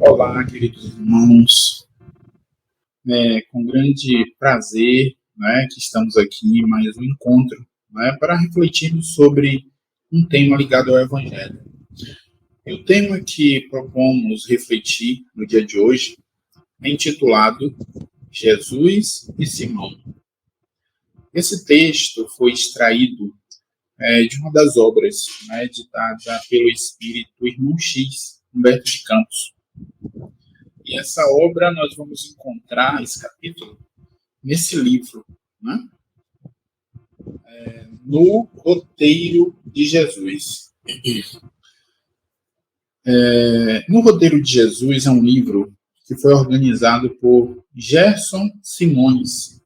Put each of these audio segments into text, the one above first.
Olá, queridos irmãos. Com grande prazer, que estamos aqui em mais um encontro, para refletirmos sobre um tema ligado ao Evangelho. E o tema que propomos refletir no dia de hoje é intitulado Jesus e Simão. Esse texto foi extraído de uma das obras editada pelo espírito Irmão X, Humberto de Campos. E essa obra nós vamos encontrar, esse capítulo, nesse livro, no Roteiro de Jesus. No Roteiro de Jesus é um livro que foi organizado por Gerson Simões.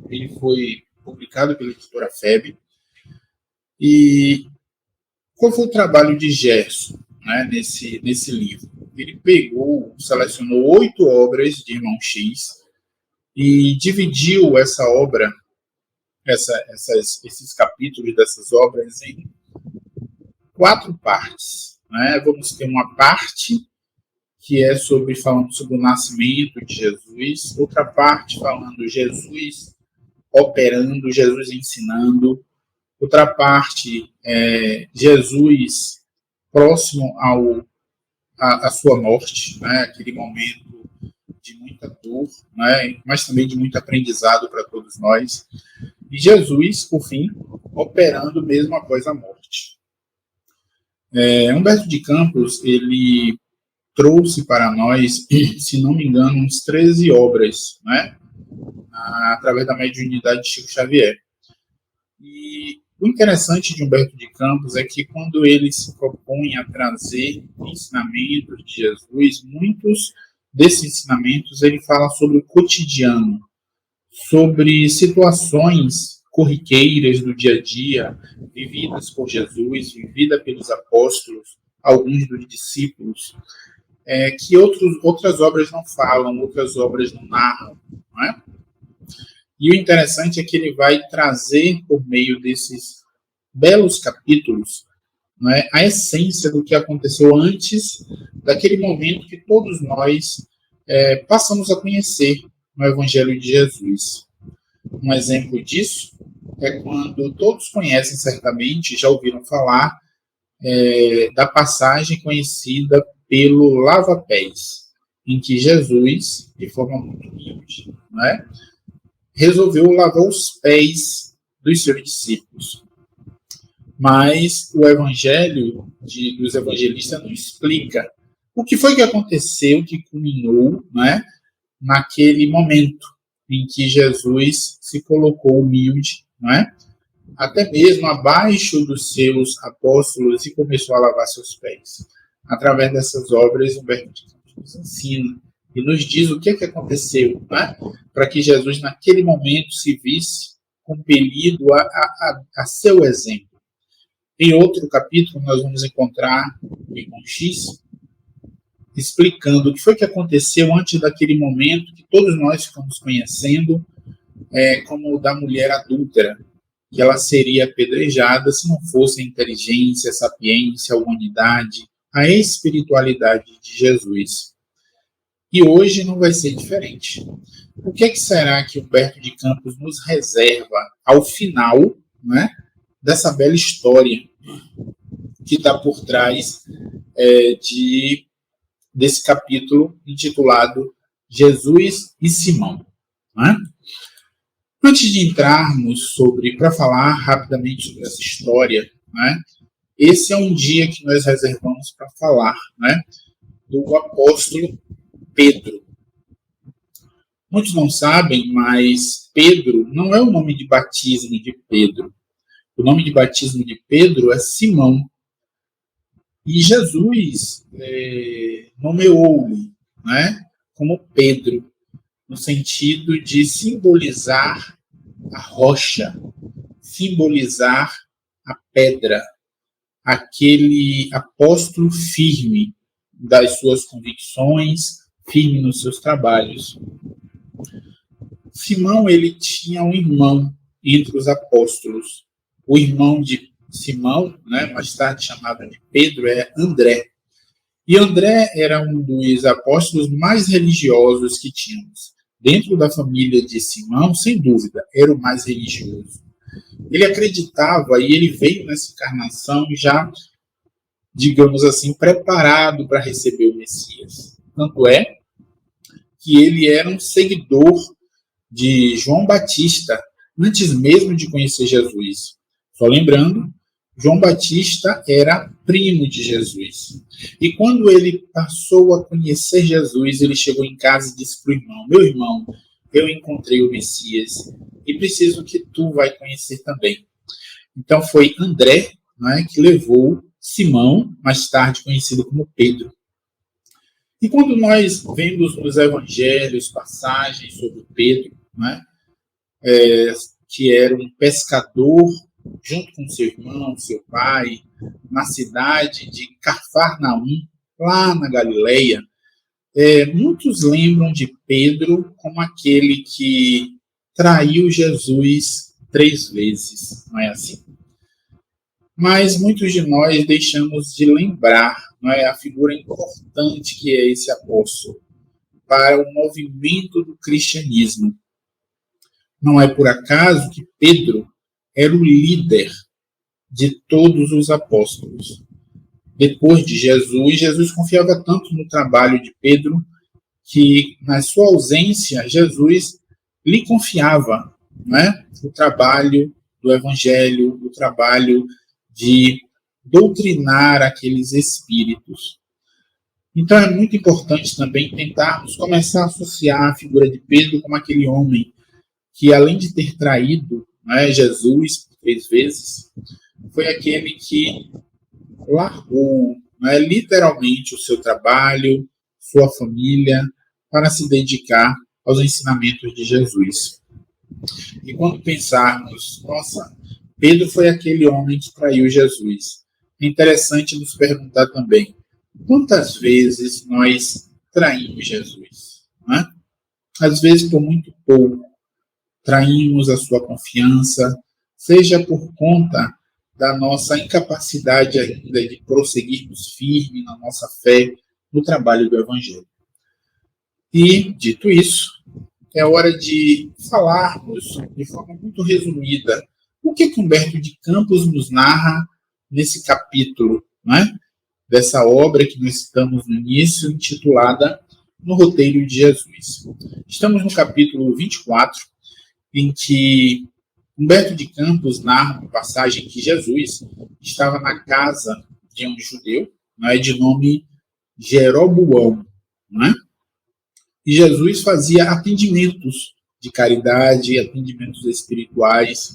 Ele foi publicado pela editora FEB. E qual foi o trabalho de Gerson nesse livro? Ele selecionou 8 obras de Irmão X e dividiu essa obra, esses capítulos dessas obras em 4 partes. Vamos ter uma parte que é falando sobre o nascimento de Jesus, outra parte falando Jesus operando, Jesus ensinando, outra parte Jesus próximo à sua morte, aquele momento de muita dor, mas também de muito aprendizado para todos nós. E Jesus, por fim, operando mesmo após a morte. Humberto de Campos, ele trouxe para nós, se não me engano, uns 13 obras, através da mediunidade de Chico Xavier. E o interessante de Humberto de Campos é que quando ele se propõe a trazer ensinamentos de Jesus, muitos desses ensinamentos ele fala sobre o cotidiano, sobre situações corriqueiras do dia a dia, vividas por Jesus, vividas pelos apóstolos, alguns dos discípulos, que outras obras não falam, outras obras não narram, E o interessante é que ele vai trazer, por meio desses belos capítulos, a essência do que aconteceu antes daquele momento que todos nós passamos a conhecer no Evangelho de Jesus. Um exemplo disso é quando todos conhecem certamente, já ouviram falar da passagem conhecida pelo lava-pés, em que Jesus, de forma muito humilde, resolveu lavar os pés dos seus discípulos. Mas o Evangelho dos evangelistas não explica o que foi que aconteceu, que culminou naquele momento em que Jesus se colocou humilde, até mesmo abaixo dos seus apóstolos e começou a lavar seus pés. Através dessas obras, Humberto de Campos nos ensina e nos diz o que aconteceu, para que Jesus, naquele momento, se visse compelido a seu exemplo. Em outro capítulo, nós vamos encontrar o Irmão X explicando o que foi que aconteceu antes daquele momento que todos nós ficamos conhecendo como o da mulher adúltera, que ela seria apedrejada se não fosse a inteligência, a sapiência, a humanidade, a espiritualidade de Jesus. E hoje não vai ser diferente. O que será que Humberto de Campos nos reserva ao final dessa bela história que está por trás desse capítulo intitulado Jesus e Simão? Antes de entrarmos para falar rapidamente sobre essa história, esse é um dia que nós reservamos para falar do apóstolo Pedro. Muitos não sabem, mas Pedro não é o nome de batismo de Pedro. O nome de batismo de Pedro é Simão. E Jesus nomeou-lhe como Pedro, no sentido de simbolizar a rocha, simbolizar a pedra, aquele apóstolo firme das suas convicções, firme nos seus trabalhos. Simão, ele tinha um irmão entre os apóstolos. O irmão de Simão, mais tarde chamado de Pedro, é André. E André era um dos apóstolos mais religiosos que tínhamos. Dentro da família de Simão, sem dúvida, era o mais religioso. Ele acreditava e ele veio nessa encarnação já, digamos assim, preparado para receber o Messias. Tanto é que ele era um seguidor de João Batista, antes mesmo de conhecer Jesus. Só lembrando, João Batista era primo de Jesus. E quando ele passou a conhecer Jesus, ele chegou em casa e disse para o irmão: meu irmão, eu encontrei o Messias e preciso que tu vai conhecer também. Então foi André, né, que levou Simão, mais tarde conhecido como Pedro. E quando nós vemos nos evangelhos passagens sobre Pedro, né, que era um pescador junto com seu irmão, seu pai, na cidade de Cafarnaum, lá na Galileia, muitos lembram de Pedro como aquele que traiu Jesus 3 vezes, não é assim? Mas muitos de nós deixamos de lembrar, não é, a figura importante que é esse apóstolo para o movimento do cristianismo. Não é por acaso que Pedro era o líder de todos os apóstolos. Depois de Jesus, Jesus confiava tanto no trabalho de Pedro que, na sua ausência, Jesus lhe confiava, né, o trabalho do evangelho, o trabalho de doutrinar aqueles espíritos. Então é muito importante também tentarmos começar a associar a figura de Pedro como aquele homem que, além de ter traído, né, Jesus 3 vezes, foi aquele que largou, né, literalmente o seu trabalho, sua família, para se dedicar aos ensinamentos de Jesus. E quando pensarmos, nossa, Pedro foi aquele homem que traiu Jesus, é interessante nos perguntar também, quantas vezes nós traímos Jesus? Né? Às vezes por muito pouco, traímos a sua confiança, seja por conta da nossa incapacidade ainda de prosseguirmos firme na nossa fé, no trabalho do Evangelho. E, dito isso, é hora de falarmos de forma muito resumida o que Humberto de Campos nos narra nesse capítulo, né, dessa obra que nós citamos no início, intitulada No Roteiro de Jesus. Estamos no capítulo 24, em que Humberto de Campos narra uma passagem que Jesus estava na casa de um judeu, né, de nome Jeroboão, né? E Jesus fazia atendimentos de caridade, atendimentos espirituais.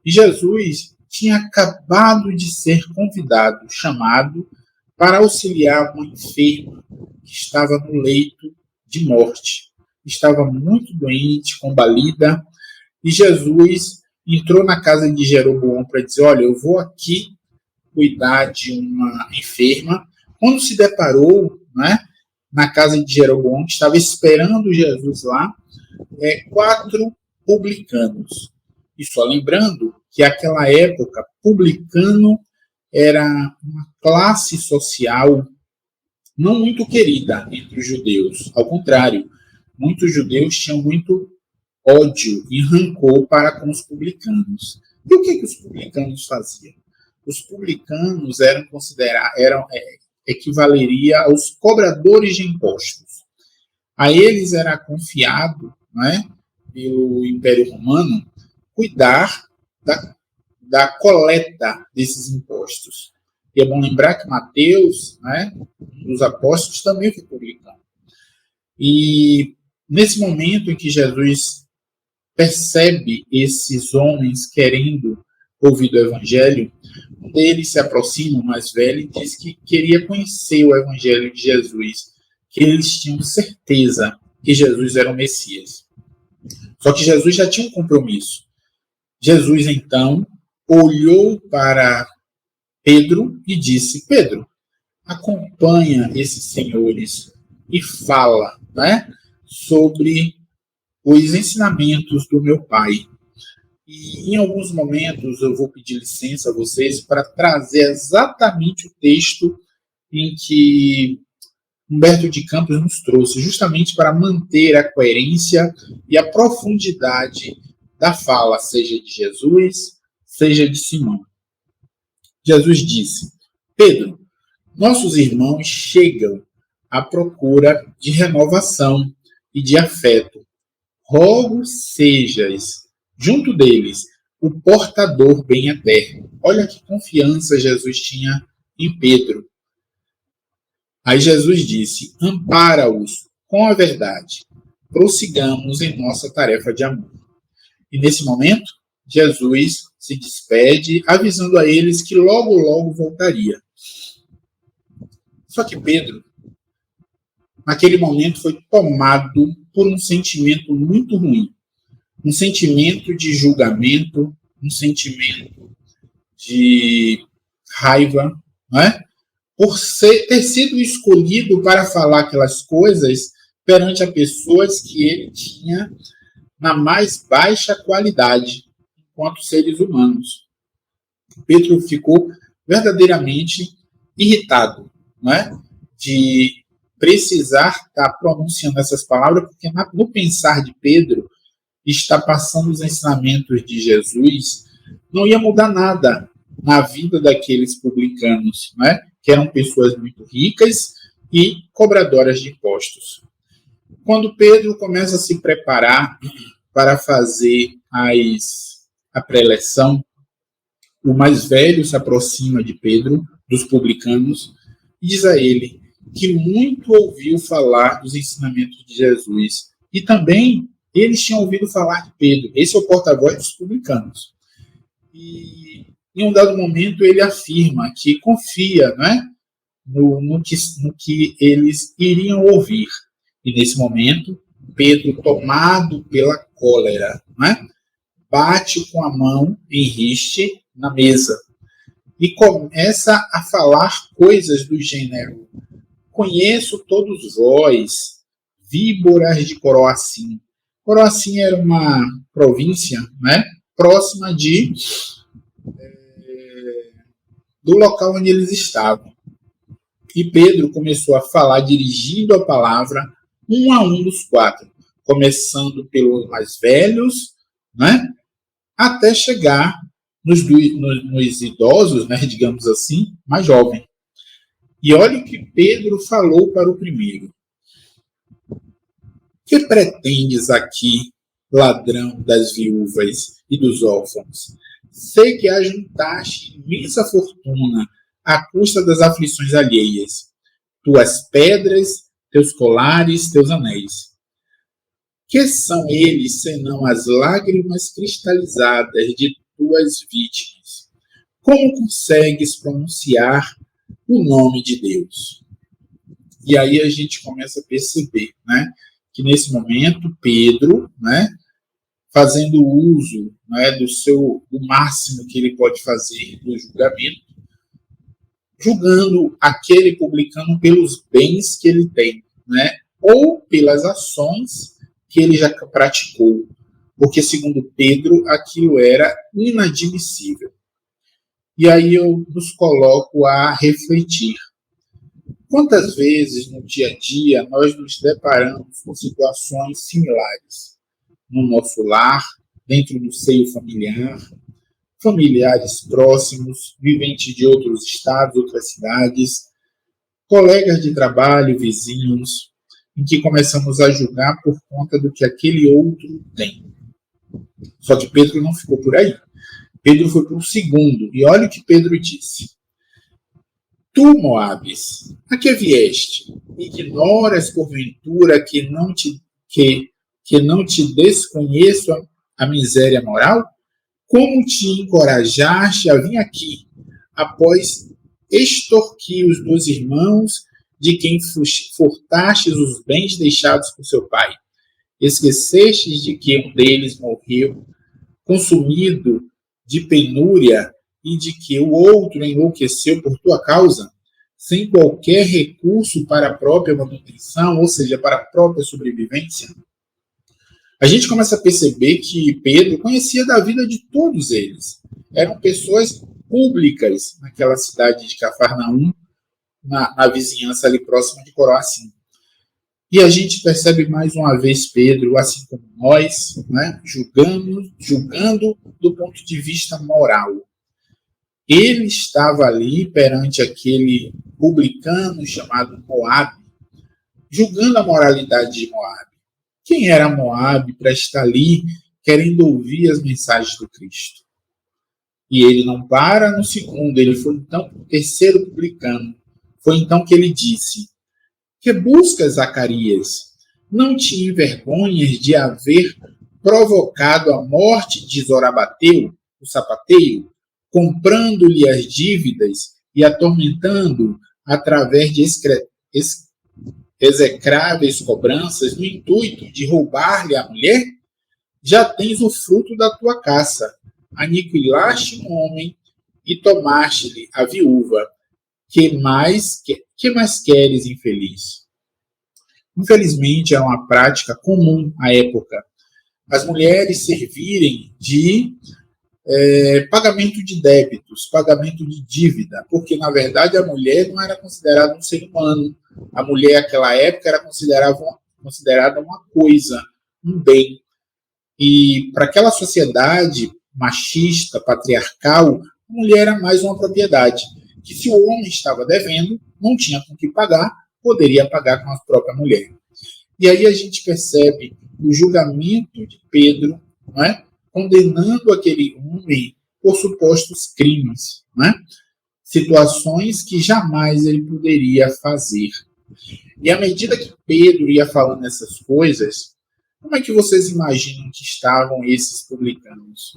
E Jesus tinha acabado de ser convidado, chamado, para auxiliar uma enferma que estava no leito de morte. Estava muito doente, combalida, e Jesus entrou na casa de Jeroboão para dizer: olha, eu vou aqui cuidar de uma enferma. Quando se deparou, né, na casa de Jeroboão, que estava esperando Jesus lá, 4 publicanos. E só lembrando que naquela época, publicano era uma classe social não muito querida entre os judeus. Ao contrário, muitos judeus tinham muito ódio e rancor para com os publicanos. E o que os publicanos faziam? Os publicanos equivaleria aos cobradores de impostos. A eles era confiado, né, pelo Império Romano, cuidar da coleta desses impostos. E é bom lembrar que Mateus, né, dos apóstolos, também foi publicano. E nesse momento em que Jesus percebe esses homens querendo ouvir do Evangelho, um deles se aproxima, o mais velho, e diz que queria conhecer o Evangelho de Jesus, que eles tinham certeza que Jesus era o Messias. Só que Jesus já tinha um compromisso. Jesus, então, olhou para Pedro e disse: Pedro, acompanha esses senhores e fala, né, sobre os ensinamentos do meu Pai. E em alguns momentos eu vou pedir licença a vocês para trazer exatamente o texto em que Humberto de Campos nos trouxe, justamente para manter a coerência e a profundidade da fala, seja de Jesus, seja de Simão. Jesus disse: Pedro, nossos irmãos chegam à procura de renovação e de afeto. Rogo sejas, junto deles, o portador bem eterno. Olha que confiança Jesus tinha em Pedro. Aí Jesus disse: ampara-os com a verdade. Prossigamos em nossa tarefa de amor. E nesse momento, Jesus se despede, avisando a eles que logo, logo voltaria. Só que Pedro, naquele momento, foi tomado por um sentimento muito ruim. Um sentimento de julgamento, um sentimento de raiva, não é? Por ter sido escolhido para falar aquelas coisas perante a pessoas que ele tinha na mais baixa qualidade, enquanto seres humanos. Pedro ficou verdadeiramente irritado, não é? De precisar estar pronunciando essas palavras, porque no pensar de Pedro, estar passando os ensinamentos de Jesus não ia mudar nada na vida daqueles publicanos, não é? Que eram pessoas muito ricas e cobradoras de impostos. Quando Pedro começa a se preparar para fazer a preleção, o mais velho se aproxima de Pedro, dos publicanos, e diz a ele que muito ouviu falar dos ensinamentos de Jesus. E também eles tinham ouvido falar de Pedro. Esse é o porta-voz dos publicanos. E em um dado momento ele afirma que confia, não é? no que eles iriam ouvir. E nesse momento, Pedro, tomado pela cólera, não é? Bate com a mão em riste na mesa e começa a falar coisas do gênero: conheço todos vós, víboras de Coroacim. Coroacim era uma província, né, próxima do local onde eles estavam. E Pedro começou a falar, dirigindo a palavra um a um dos quatro, começando pelos mais velhos, né, até chegar nos idosos, né, digamos assim, mais jovens. E olha o que Pedro falou para o primeiro: que pretendes aqui, ladrão das viúvas e dos órfãos? Sei que ajuntaste imensa fortuna à custa das aflições alheias, tuas pedras, teus colares, teus anéis. Que são eles, senão as lágrimas cristalizadas de tuas vítimas? Como consegues pronunciar o nome de Deus? E aí a gente começa a perceber, né, que nesse momento Pedro, né, fazendo uso, né, do máximo que ele pode fazer do julgamento, julgando aquele publicano pelos bens que ele tem, né, ou pelas ações que ele já praticou, porque segundo Pedro aquilo era inadmissível. E aí eu nos coloco a refletir. Quantas vezes no dia a dia nós nos deparamos com situações similares no nosso lar, dentro do seio familiar, familiares próximos, viventes de outros estados, outras cidades, colegas de trabalho, vizinhos, em que começamos a julgar por conta do que aquele outro tem. Só que Pedro não ficou por aí. Pedro foi para o segundo, e olha o que Pedro disse: tu, Moabes, a que vieste? Ignoras, porventura, que não te desconheço a miséria moral? Como te encorajaste a vir aqui, após extorquir os 2 irmãos, de quem furtastes os bens deixados por seu pai? Esquecestes de que um deles morreu, consumido de penúria, e de que o outro enlouqueceu por tua causa, sem qualquer recurso para a própria manutenção, ou seja, para a própria sobrevivência? A gente começa a perceber que Pedro conhecia da vida de todos eles. Eram pessoas públicas naquela cidade de Cafarnaum, na vizinhança ali próxima de Coroacim. E a gente percebe mais uma vez Pedro, assim como nós, né, julgando do ponto de vista moral. Ele estava ali perante aquele publicano chamado Moabe, julgando a moralidade de Moabe. Quem era Moabe para estar ali querendo ouvir as mensagens do Cristo? E ele não para no segundo, ele foi então para o terceiro publicano. Foi então que ele disse: que buscas, Zacarias? Não te envergonhas de haver provocado a morte de Zorabateu, o sapateiro, comprando-lhe as dívidas e atormentando através de execráveis cobranças no intuito de roubar-lhe a mulher? Já tens o fruto da tua caça. Aniquilaste um homem e tomaste-lhe a viúva. Que mais queres, infeliz? Infelizmente, é uma prática comum à época as mulheres servirem de pagamento de débitos, pagamento de dívida, porque, na verdade, a mulher não era considerada um ser humano. A mulher, naquela época, era considerada uma coisa, um bem. E, para aquela sociedade machista, patriarcal, a mulher era mais uma propriedade, que se o homem estava devendo, não tinha com que pagar, poderia pagar com a própria mulher. E aí a gente percebe o julgamento de Pedro, não é? Condenando aquele homem por supostos crimes, não é? Situações que jamais ele poderia fazer. E à medida que Pedro ia falando essas coisas, como é que vocês imaginam que estavam esses publicanos?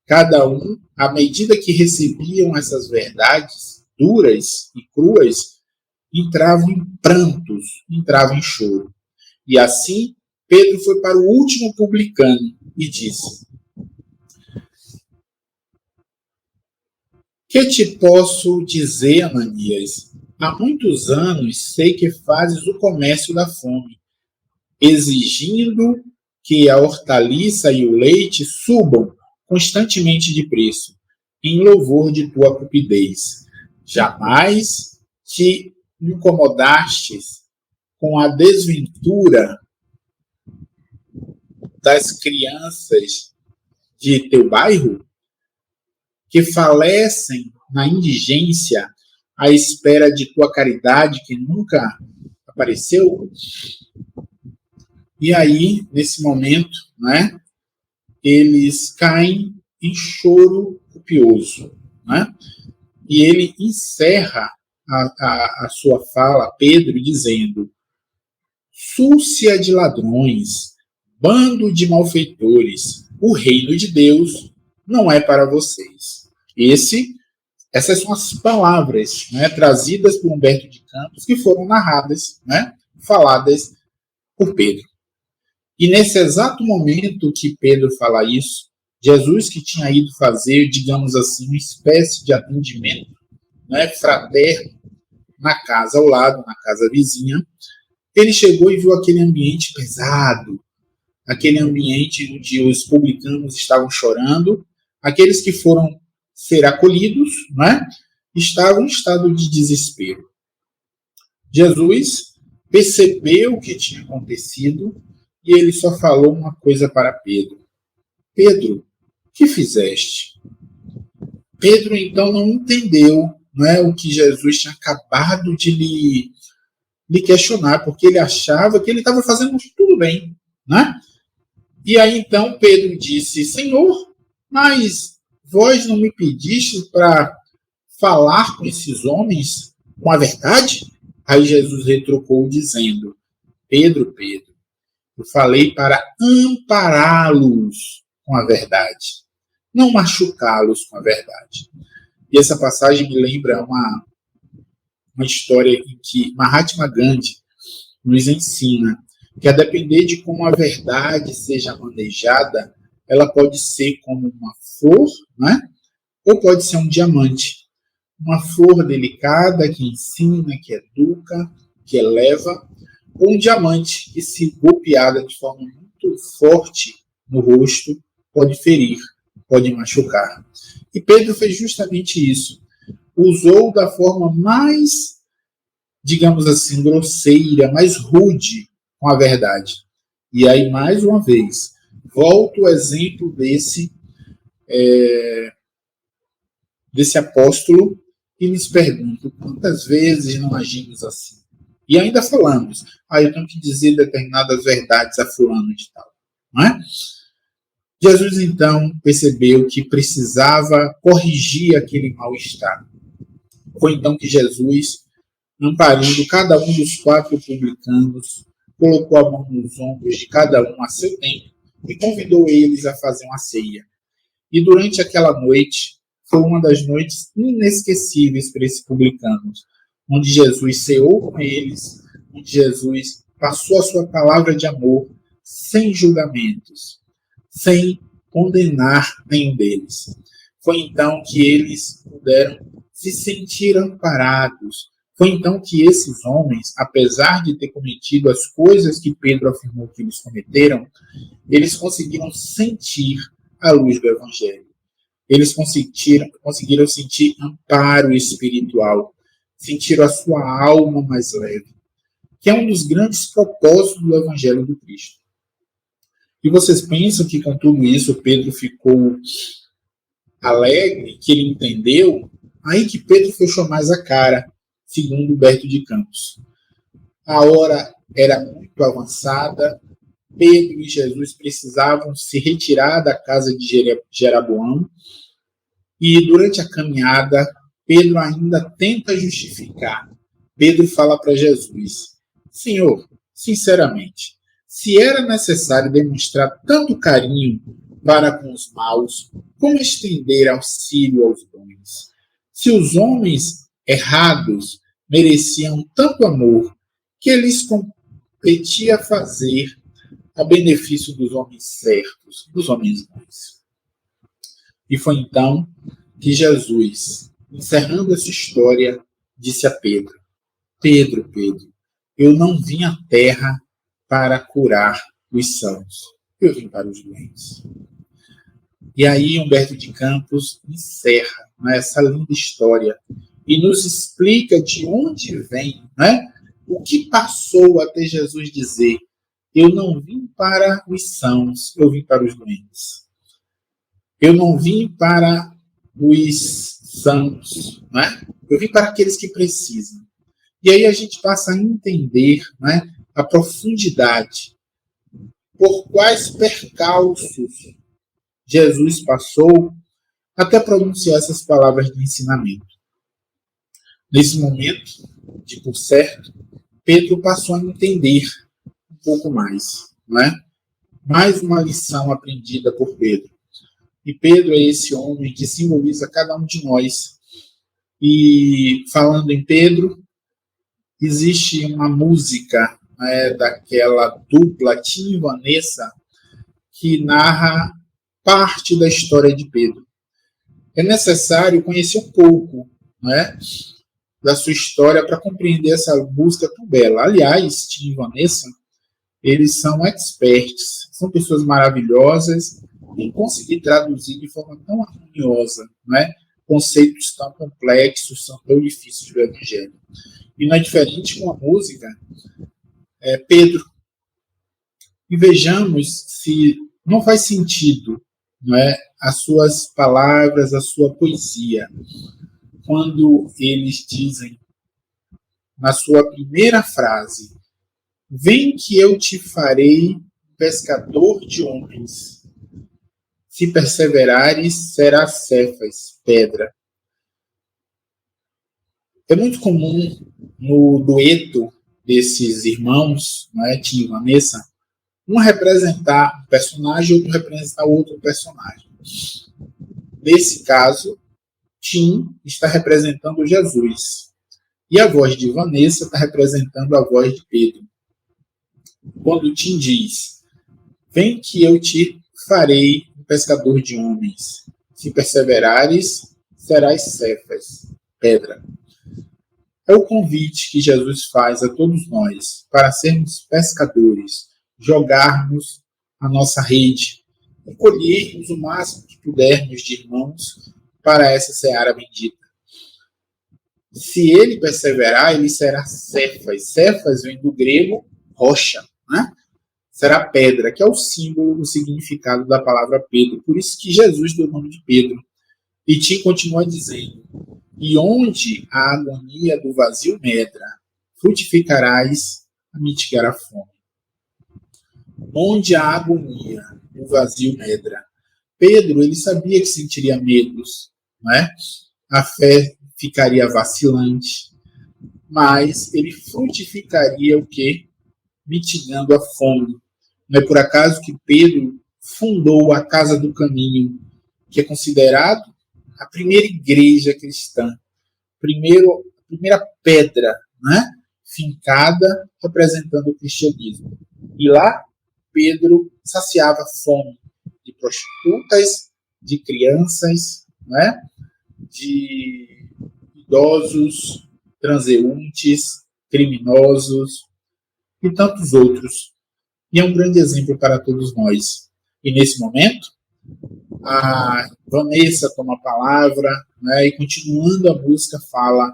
Cada um, à medida que recebiam essas verdades duras e cruas, entravam em prantos, entravam em choro. E assim, Pedro foi para o último publicano e disse: que te posso dizer, Ananias? Há muitos anos sei que fazes o comércio da fome, exigindo que a hortaliça e o leite subam constantemente de preço, em louvor de tua cupidez. Jamais te incomodastes com a desventura das crianças de teu bairro, que falecem na indigência à espera de tua caridade que nunca apareceu? E aí, nesse momento, né, eles caem em choro copioso, né? E ele encerra a sua fala, Pedro, dizendo: súcia de ladrões, bando de malfeitores, o reino de Deus não é para vocês. Essas são as palavras, né, trazidas por Humberto de Campos, que foram narradas, né, faladas por Pedro. E nesse exato momento que Pedro fala isso, Jesus, que tinha ido fazer, digamos assim, uma espécie de atendimento, né, fraterno, na casa ao lado, na casa vizinha, ele chegou e viu aquele ambiente pesado, aquele ambiente onde os publicanos estavam chorando, aqueles que foram ser acolhidos, né, estavam em estado de desespero. Jesus percebeu o que tinha acontecido e ele só falou uma coisa para Pedro: Pedro, o que fizeste? Pedro então não entendeu, não é, o que Jesus tinha acabado de lhe questionar, porque ele achava que ele estava fazendo tudo bem, né? E aí então Pedro disse: Senhor, mas vós não me pediste para falar com esses homens com a verdade? Aí Jesus retrucou dizendo: Pedro, Pedro, eu falei para ampará-los com a verdade, não machucá-los com a verdade. E essa passagem me lembra uma história em que Mahatma Gandhi nos ensina que, a depender de como a verdade seja manejada, ela pode ser como uma flor, né? Ou pode ser um diamante. Uma flor delicada que ensina, que educa, que eleva, ou um diamante que, se golpeada de forma muito forte no rosto, pode ferir, pode machucar. E Pedro fez justamente isso. Usou da forma mais digamos assim, grosseira, mais rude com a verdade. E aí, mais uma vez, volto o exemplo desse apóstolo e lhes pergunto, quantas vezes não agimos assim? E ainda falamos, eu tenho que dizer determinadas verdades a fulano de tal. Não é? Jesus, então, percebeu que precisava corrigir aquele mal-estar. Foi então que Jesus, amparando cada um dos 4 publicanos, colocou a mão nos ombros de cada um a seu tempo e convidou eles a fazer uma ceia. E durante aquela noite, foi uma das noites inesquecíveis para esses publicanos, onde Jesus ceou com eles, onde Jesus passou a sua palavra de amor sem julgamentos, sem condenar nenhum deles. Foi então que eles puderam se sentir amparados. Foi então que esses homens, apesar de ter cometido as coisas que Pedro afirmou que eles cometeram, eles conseguiram sentir a luz do Evangelho. Eles conseguiram sentir amparo espiritual, sentiram a sua alma mais leve, que é um dos grandes propósitos do Evangelho do Cristo. E vocês pensam que com tudo isso Pedro ficou alegre, que ele entendeu? Aí que Pedro fechou mais a cara, segundo Humberto de Campos. A hora era muito avançada, Pedro e Jesus precisavam se retirar da casa de Jeroboão, e durante a caminhada, Pedro ainda tenta justificar. Pedro fala para Jesus, Senhor, sinceramente, se era necessário demonstrar tanto carinho para com os maus, como estender auxílio aos bons? Se os homens errados mereciam tanto amor, que lhes competia fazer a benefício dos homens certos, dos homens bons. E foi então que Jesus, encerrando essa história, disse a Pedro, Pedro, eu não vim à terra para curar os sãos, eu vim para os doentes. E aí Humberto de Campos encerra essa linda história e nos explica de onde vem, o que passou até Jesus dizer, eu não vim para os sãos, eu vim para os doentes. Eu não vim para os sãos, eu vim para aqueles que precisam. E aí a gente passa a entender a profundidade, por quais percalços Jesus passou até pronunciar essas palavras de ensinamento. Nesse momento, por certo, Pedro passou a entender um pouco mais. Mais uma lição aprendida por Pedro. E Pedro é esse homem que simboliza cada um de nós. E falando em Pedro, existe uma música daquela dupla, Tim e Vanessa, que narra parte da história de Pedro. É necessário conhecer um pouco da sua história para compreender essa música tão bela. Aliás, Tim e Vanessa, eles são experts, são pessoas maravilhosas em conseguir traduzir de forma tão harmoniosa, conceitos tão complexos, tão difíceis do Evangelho. E não é diferente com a música Pedro. E vejamos se não faz sentido as suas palavras, a sua poesia, quando eles dizem, na sua primeira frase, vem que eu te farei pescador de homens. Se perseverares, serás Cefas, pedra. É muito comum no dueto desses irmãos, Tim e Vanessa, um representar um personagem, outro representar outro personagem. Nesse caso, Tim está representando Jesus. E a voz de Vanessa está representando a voz de Pedro. Quando Tim diz, vem que eu te farei um pescador de homens. Se perseverares, serás Cefas, pedra. É o convite que Jesus faz a todos nós para sermos pescadores, jogarmos a nossa rede e colhermos o máximo que pudermos de irmãos para essa seara bendita. Se ele perseverar, ele será Cefas. Cefas vem do grego rocha, né? Será pedra, que é o símbolo, o significado da palavra Pedro. Por isso que Jesus deu o nome de Pedro. E Tim continua dizendo: e onde a agonia do vazio medra, frutificarás a mitigar a fome. Onde a agonia do vazio medra. Pedro, ele sabia que sentiria medos, né? A fé ficaria vacilante, mas ele frutificaria o quê? Mitigando a fome. Não é por acaso que Pedro fundou a Casa do Caminho, que é considerado a primeira igreja cristã, a primeira pedra, né, fincada representando o cristianismo. E lá, Pedro saciava a fome de prostitutas, de crianças, né, de idosos, transeuntes, criminosos e tantos outros. E é um grande exemplo para todos nós. E nesse momento, a Vanessa toma a palavra, né, e continuando a música fala: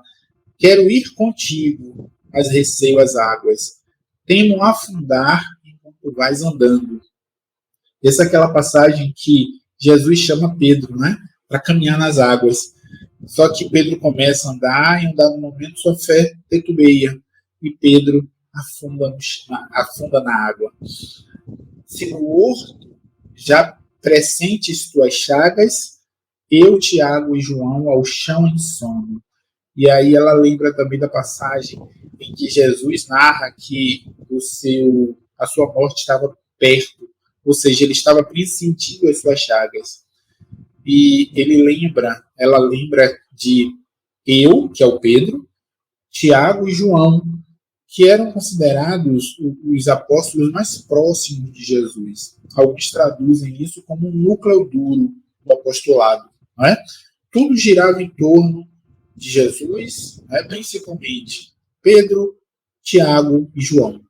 quero ir contigo, mas receio as águas. Temo afundar enquanto vais andando. Essa é aquela passagem que Jesus chama Pedro, né, para caminhar nas águas. Só que Pedro começa a andar, e andar no momento sua fé titubeia. E Pedro afunda na água. Se no horto já pressentes tuas chagas, eu, Tiago e João ao chão em sono. E aí ela lembra também da passagem em que Jesus narra que a sua morte estava perto, ou seja, ele estava pressentindo as suas chagas. E ela lembra de eu, que é o Pedro, Tiago e João, que eram considerados os apóstolos mais próximos de Jesus. Alguns traduzem isso como um núcleo duro do apostolado. Não é? Tudo girava em torno de Jesus, né? Principalmente Pedro, Tiago e João.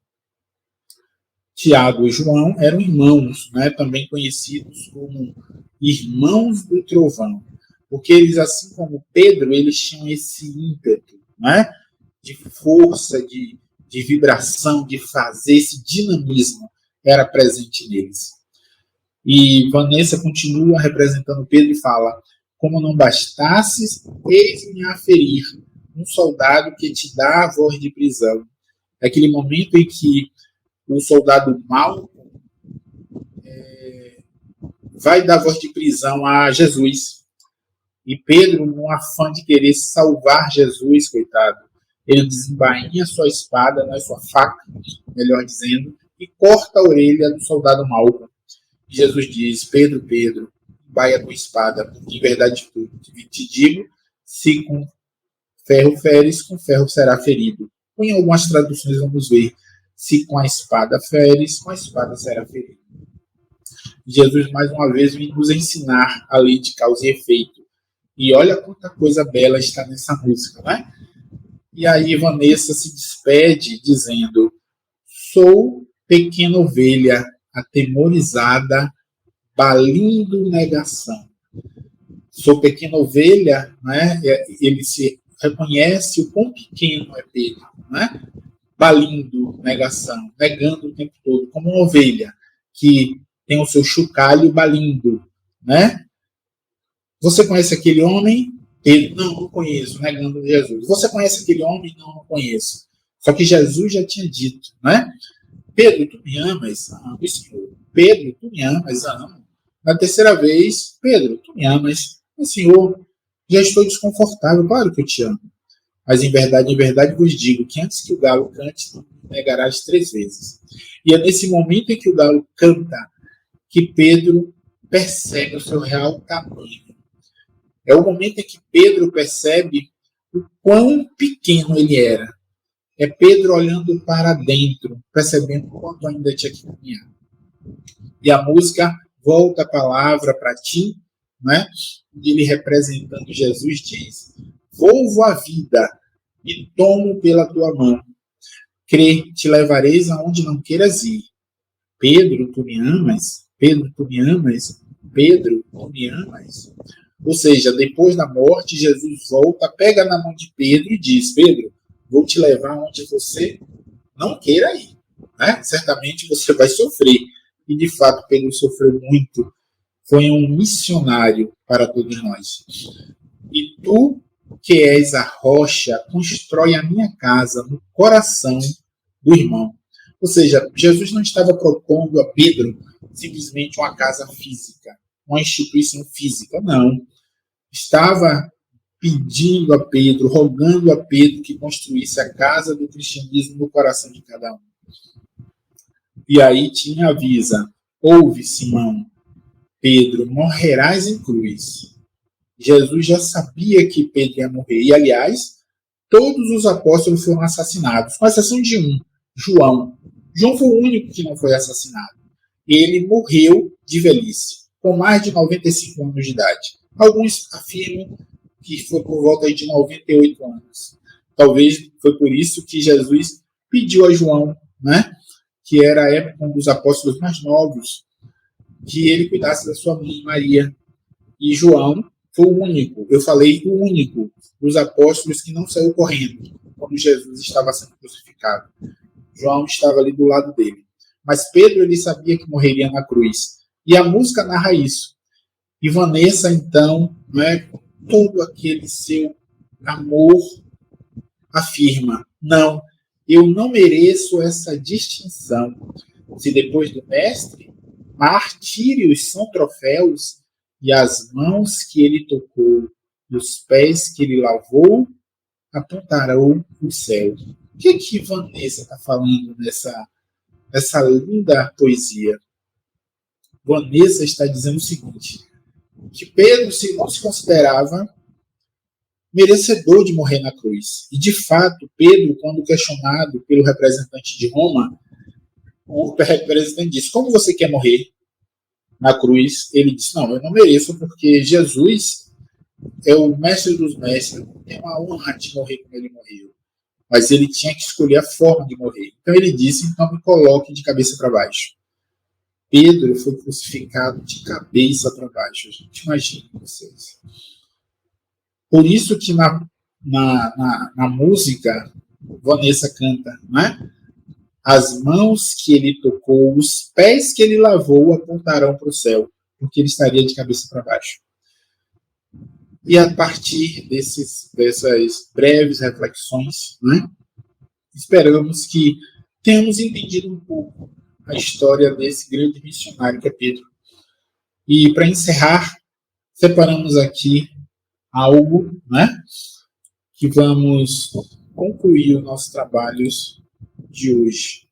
Tiago e João eram irmãos, né? Também conhecidos como irmãos do trovão, porque eles, assim como Pedro, eles tinham esse ímpeto, né? De força, de vibração, de fazer, esse dinamismo era presente neles. E Vanessa continua representando Pedro e fala: como não bastasses, eis-me a ferir um soldado que te dá a voz de prisão. É aquele momento em que o soldado mau vai dar voz de prisão a Jesus. E Pedro, num afã de querer salvar Jesus, coitado, ele desembainha sua espada, né, sua faca, melhor dizendo, e corta a orelha do soldado mau. Jesus diz: Pedro, Pedro, baia com espada, porque em verdade te digo, se com ferro feres, com ferro será ferido. Ou em algumas traduções vamos ver: se com a espada feres, com a espada será ferido. Jesus, mais uma vez, vem nos ensinar a lei de causa e efeito. E olha quanta coisa bela está nessa música, né? E aí Vanessa se despede dizendo: sou pequena ovelha, atemorizada, balindo negação. Sou pequena ovelha, né? Ele se reconhece o quão pequeno é Pedro, né? Balindo negação, negando o tempo todo, como uma ovelha que tem o seu chocalho balindo, né? Você conhece aquele homem? Ele, não conheço, negando Jesus. Você conhece aquele homem? Não conheço. Só que Jesus já tinha dito, né? Pedro, tu me amas? Amo, Senhor. Pedro, tu me amas? Amo. Na terceira vez, Pedro, tu me amas? Mas, Senhor, já estou desconfortável. Claro que eu te amo. Mas em verdade vos digo que antes que o galo cante, tu me negarás 3 vezes. E é nesse momento em que o galo canta que Pedro percebe o seu real tamanho. É o momento em que Pedro percebe o quão pequeno ele era. É Pedro olhando para dentro, percebendo o quanto ainda tinha que caminhar. E a música volta a palavra para ti, né? Ele representando Jesus diz: volvo a vida e tomo pela tua mão. Crê, te levareis aonde não queiras ir. Pedro, tu me amas? Pedro, tu me amas? Pedro, tu me amas? Ou seja, depois da morte, Jesus volta, pega na mão de Pedro e diz: Pedro, vou te levar onde você não queira ir. Né? Certamente você vai sofrer. E de fato, Pedro sofreu muito. Foi um missionário para todos nós. E tu, que és a rocha, constrói a minha casa no coração do irmão. Ou seja, Jesus não estava propondo a Pedro simplesmente uma casa física, uma instituição física, não. Estava pedindo a Pedro, rogando a Pedro que construísse a casa do cristianismo no coração de cada um. E aí tinha avisa: ouve, Simão, Pedro, morrerás em cruz. Jesus já sabia que Pedro ia morrer. E, aliás, todos os apóstolos foram assassinados, com exceção de um, João. João foi o único que não foi assassinado. Ele morreu de velhice, com mais de 95 anos de idade. Alguns afirmam que foi por volta de 98 anos. Talvez foi por isso que Jesus pediu a João, né, que era a época um dos apóstolos mais novos, que ele cuidasse da sua mãe Maria. E João foi o único, eu falei o único, dos apóstolos que não saiu correndo quando Jesus estava sendo crucificado. João estava ali do lado dele. Mas Pedro, ele sabia que morreria na cruz. E a música narra isso. E Vanessa, então, né, todo aquele seu amor, afirma: não, eu não mereço essa distinção. Se depois do mestre, martírios são troféus, e as mãos que ele tocou e os pés que ele lavou apontarão o céu. O que Vanessa está falando nessa linda poesia? Vanessa está dizendo o seguinte: que Pedro não se considerava merecedor de morrer na cruz. E, de fato, Pedro, quando questionado pelo representante de Roma, o representante disse: como você quer morrer na cruz? Ele disse: não, eu não mereço, porque Jesus é o mestre dos mestres, tem uma honra de morrer como ele morreu. Mas ele tinha que escolher a forma de morrer. Então ele disse: então me coloque de cabeça para baixo. Pedro foi crucificado de cabeça para baixo. A gente imagina vocês. Por isso que na música, Vanessa canta, né? As mãos que ele tocou, os pés que ele lavou apontarão para o céu, porque ele estaria de cabeça para baixo. E a partir dessas breves reflexões, né, esperamos que tenhamos entendido um pouco a história desse grande missionário que é Pedro. E para encerrar, separamos aqui algo, né, que vamos concluir os nossos trabalhos de hoje.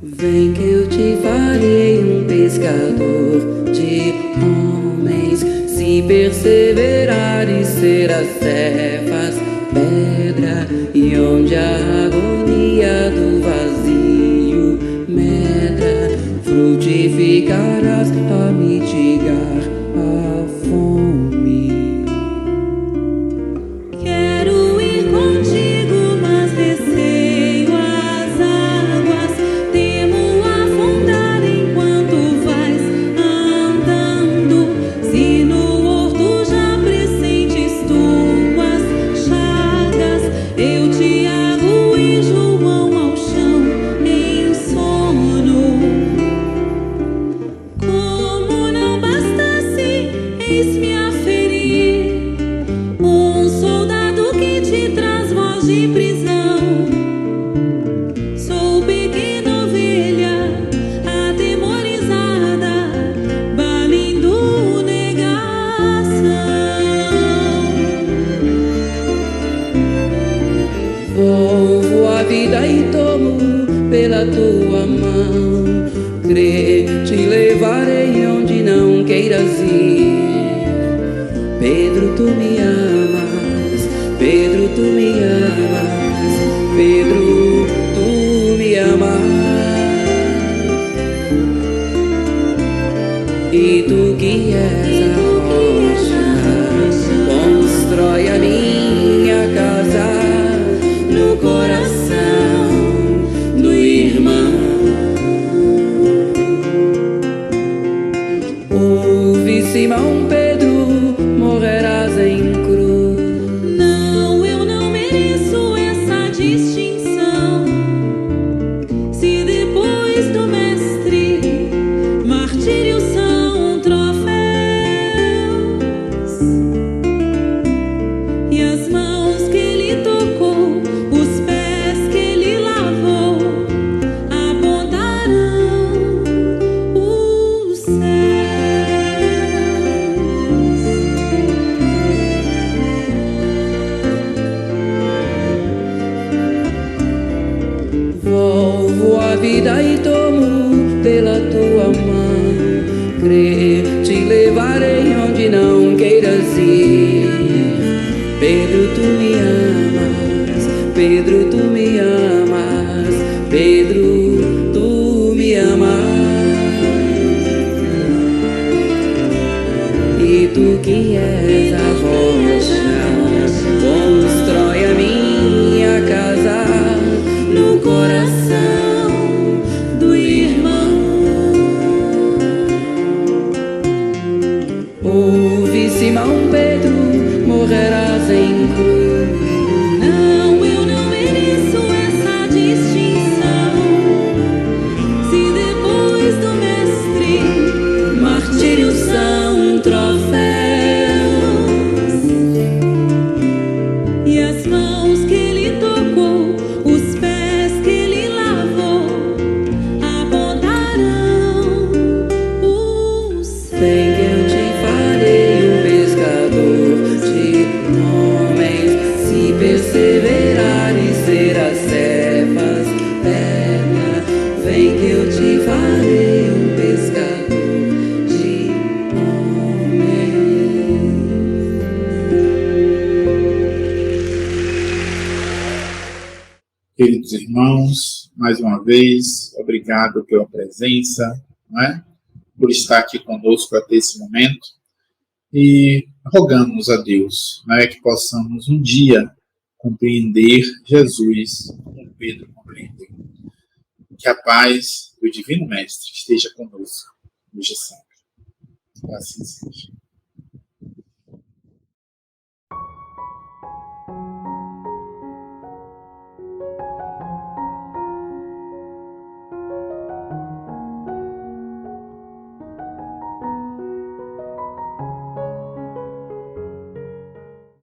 Vem que eu te farei um pescador de homens. Se perseverares, serás cefas, pedra, e onde a agonia do vazio medra, frutificarás a mitigar a fome. Quero ir contigo, mas receio as águas, temo afundar enquanto vais andando. Se no horto já pressentes tuas chagas, eu te ago e João ao chão em sono. Como não bastasse, eis-me a ferir um soldado que te traz voz de prisão. Sou pequena ovelha atemorizada, balindo negação. Volvo a vida e tomo pela tua mão. Crer, te levarei onde não queiras ir. Pedro, tu me amas. Pedro, tu me amas. Pedro, tu me amas. E tu que és a rocha, constrói a minha casa no coração do irmão. Ouve, Simão Pedro, morrerás em cruz. Não, eu não mereço essa distinção. Se depois do mestre martírios são troféus, e as mãos que ele tocou, os pés que ele lavou, apontarão os céus. Volvo a vida e tomo pela tua mão. Crer, te levarei onde não queiras ir. Pedro, tu me amas. Pedro, tu me amas. Pedro, tu me amas. E tu que és a rocha, constrói a minha casa no coração do irmão. Ouve, Simão Pedro, morrerás em cruz. Não, eu não mereço essa distinção. Se depois do mestre martírios são troféus, e as mãos que ele tocou, os pés que ele lavou, apontarão os céus. Vem que eu te farei um pescador de homens, se perseverares serás servas eternas. Vem que eu te farei um pescador de homens. Queridos irmãos, mais uma vez, obrigado pela presença, não é? Por estar aqui conosco até esse momento, e rogamos a Deus, não é? Que possamos um dia compreender Jesus como Pedro compreendeu. Que a paz do Divino Mestre esteja conosco, hoje e sempre. Que assim seja.